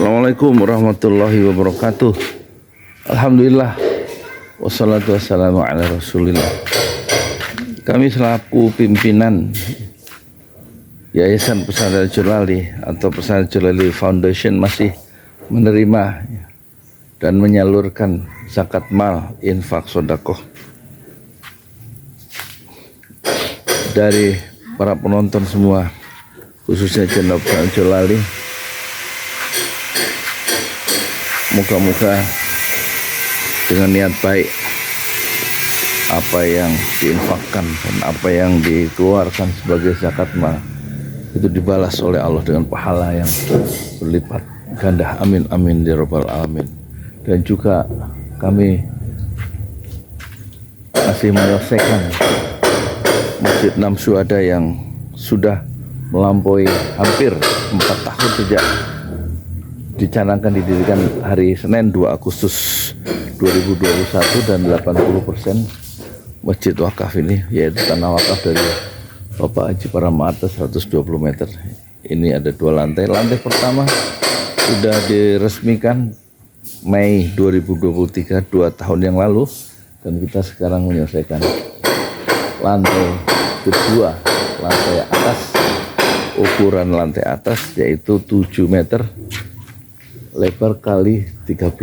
Assalamualaikum warahmatullahi wabarakatuh. Alhamdulillah, wassalatu wassalamu ala rasulillah. Kami selaku pimpinan Yayasan Pesantren Jolali atau Pesantren Jolali Foundation masih menerima dan menyalurkan zakat mal, infak, sodakoh dari para penonton semua, khususnya Channel Pesantren Jolali. Moga-moga dengan niat baik apa yang diinfakkan dan apa yang dikeluarkan sebagai zakat mal itu dibalas oleh Allah dengan pahala yang berlipat ganda. Amin amin ya rabbal alamin. Dan juga kami masih menyelesaikan Masjid Enam Syuhada yang sudah melampaui hampir 4 tahun sejak dicanangkan didirikan hari Senin 2 Agustus 2021, dan 80% masjid wakaf ini, yaitu tanah wakaf dari Bapak Haji Parama atas 120 meter. Ini ada 2 lantai. Lantai pertama sudah diresmikan Mei 2023, 2 tahun yang lalu, dan kita sekarang menyelesaikan lantai kedua, lantai atas. Ukuran lantai atas yaitu 7 meter lebar kali 13.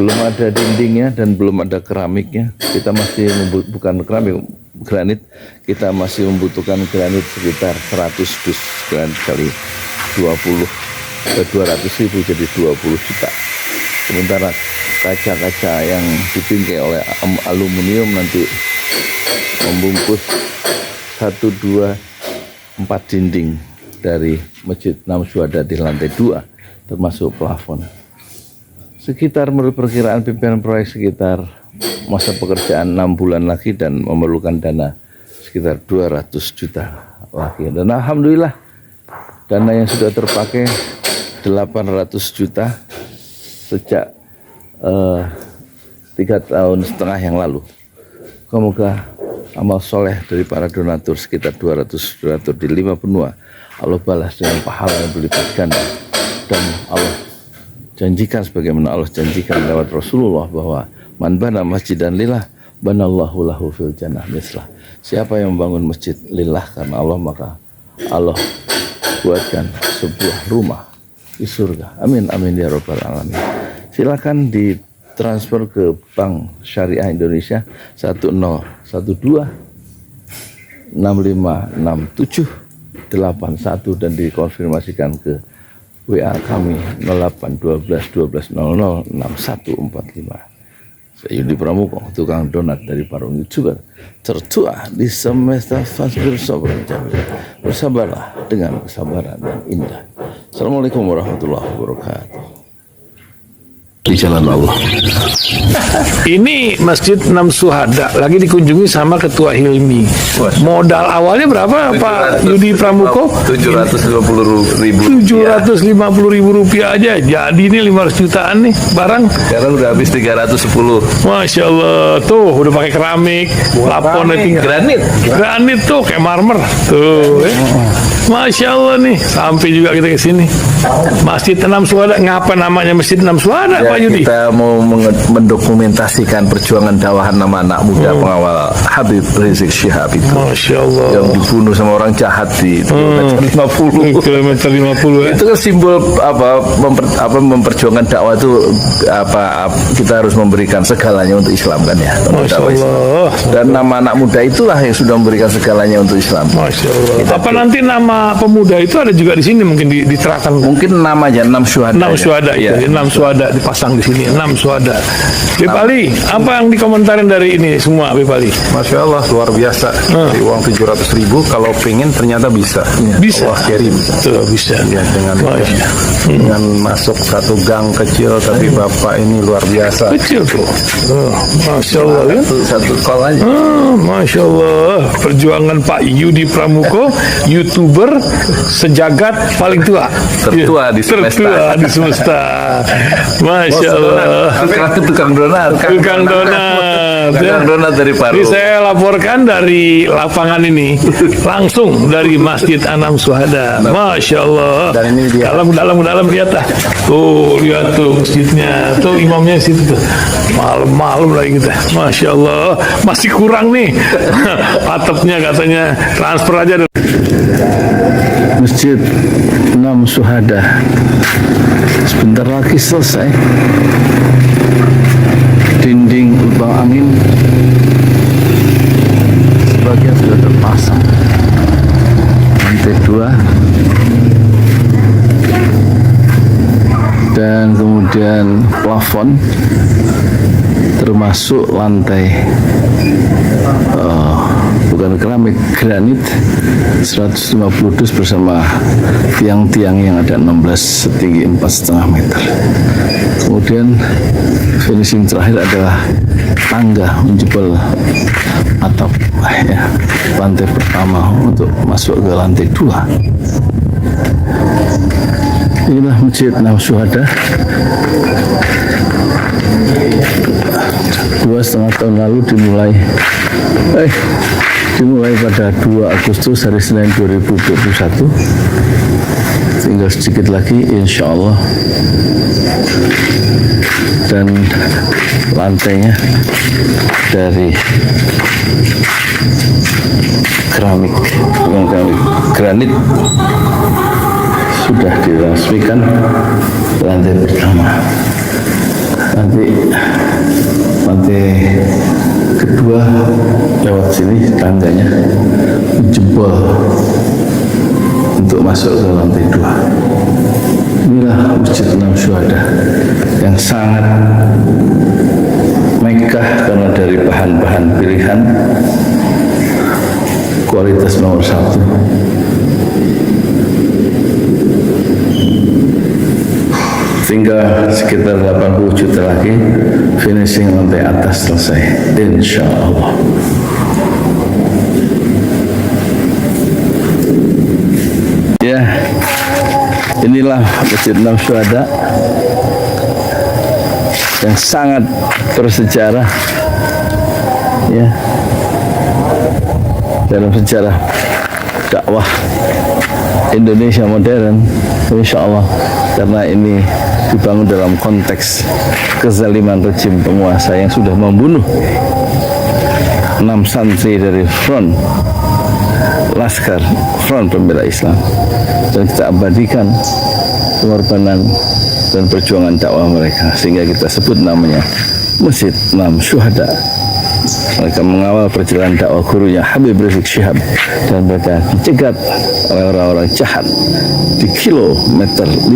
Belum ada dindingnya dan belum ada keramiknya. Kita masih bukan keramik, granit. Kita masih membutuhkan granit sekitar 100 dus granit kali 200.000 jadi 20 juta. Sementara kaca-kaca yang dibingkai oleh aluminium nanti membungkus 1, 2, 4 dinding dari Masjid Enam Syuhada di lantai 2 termasuk plafon. Sekitar menurut perkiraan pimpinan proyek sekitar masa pekerjaan 6 bulan lagi dan memerlukan dana sekitar 200 juta lagi. Dan alhamdulillah dana yang sudah terpakai 800 juta sejak 3,5 tahun yang lalu. Semoga amal soleh dari para donatur sekitar 200 donatur di 5 benua Allah balas dengan pahala yang berlipat ganda. Dan Allah janjikan sebagaimana Allah janjikan lewat Rasulullah bahwa man bana masjidan lillah banallahu lahu fil jannah mislah. Siapa yang membangun masjid lillah karena Allah, maka Allah buatkan sebuah rumah di surga. Amin amin ya rabbal alamin. Silakan ditransfer ke Bank Syariah Indonesia 1061656781 dan dikonfirmasikan ke WA kami 081212006145. Saya Yudi Pramuko, tukang donat dari para YouTuber tertua di semesta fasbir sabar jamil. Bersabarlah dengan kesabaran yang indah. Assalamualaikum warahmatullahi wabarakatuh. Di jalan Allah. Ini Masjid Enam Syuhada lagi dikunjungi sama Ketua Hilmi. Modal awalnya berapa Pak Yudi Pramuko? 750.000. 750.000 rupiah aja. Jadi ini 500 jutaan nih barang. Sekarang udah habis 310. Masya Allah, tuh udah pakai keramik, plafonnya tinggal. Granit tuh kayak marmer. Tuh, Masya Allah nih, sampai juga kita ke sini. Masjid Enam Syuhada, ngapa namanya Masjid Enam Syuhada, Pak Yudi? Kita mau mendokumentasikan perjuangan dakwah nama anak muda pengawal Habib Rizik Syihab itu. Masya Allah. Yang dibunuh sama orang jahat di kilometer 50. Kilometer 50 ya. Itu kan simbol memperjuangkan dakwah itu kita harus memberikan segalanya untuk Islam kan ya. Masya Allah. Dan nama anak muda itulah yang sudah memberikan segalanya untuk Islam. Masya Allah. Apa nanti nama pemuda itu ada juga di sini mungkin diterapkan? Mungkin namanya Enam Syuhada. Enam Syuhada ya. Enam Syuhada dipasang di sini. Enam Syuhada. Bib Ali, apa yang dikomentarin dari ini semua, Bib Ali? Masya Allah, luar biasa. Dari uang 700.000 kalau pengen ternyata bisa. Bisa. Allah kirim. Tuh, bisa. Ya, dengan masuk satu gang kecil, tapi Bapak ini luar biasa. Kecil tuh. Masya Allah ya. Satu call aja. Masya Allah. Perjuangan Pak Yudi Pramuko, YouTuber sumber sejagat paling tua. Tertua di semesta. Tertua di semesta. Masya Allah. Tukang donat. Tukang donat. Tukang donat dari Paru. Ini saya laporkan dari lapangan ini, langsung dari Masjid Anam Syuhada. Masya Allah. Dan ini dia. Dalam lihat lah. Tuh lihat tuh masjidnya, tuh imamnya situ tuh. Malam-malam lagi kita. Masya Allah. Masih kurang nih. Atapnya katanya transfer aja. Masjid Anam Syuhada sebentar lagi selesai. Dinding lubang angin sebagian sudah terpasang, lantai 2 dan kemudian plafon termasuk lantai bukan keramik, granit 150 dus bersama tiang-tiang yang ada 16 setinggi 4,5 meter. Kemudian finishing terakhir adalah tangga menjebol atap ya, lantai pertama untuk masuk ke lantai 2. Inilah Masjid Anam Syuhada. 2,5 tahun lalu dimulai pada 2 Agustus hari Senin 2021. Tinggal sedikit lagi insya Allah, dan lantainya dari keramik, bukan keramik, granit sudah diresmikan lantai pertama. Nanti lantai kedua lewat sini tangganya jebol untuk masuk ke lantai 2. Inilah Masjid Anam Syuhada yang sangat megah karena dari bahan-bahan pilihan kualitas nomor 1. Tinggal sekitar 80 juta lagi finishing lantai atas selesai insya Allah. Ya, inilah Masjid Anam Syuhada yang sangat bersejarah ya dalam sejarah dakwah Indonesia modern, insya Allah, karena ini dibangun dalam konteks kezaliman rejim penguasa yang sudah membunuh 6 santri dari front pembela Islam, dan kita abadikan pengorbanan dan perjuangan dakwah mereka sehingga kita sebut namanya Masjid Anam Syuhada. Mereka mengawal perjalanan dakwah gurunya Habib Rizik Syihab, dan mereka dicegat oleh orang-orang jahat di kilometer 50.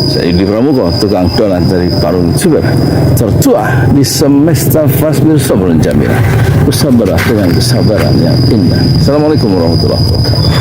Saya Yudi Pramuko, tukang donat dari Parung Suber, tertua di semesta Fasbir Sabrun Jamila. Bersabarlah dengan kesabaran yang indah. Assalamualaikum warahmatullahi wabarakatuh.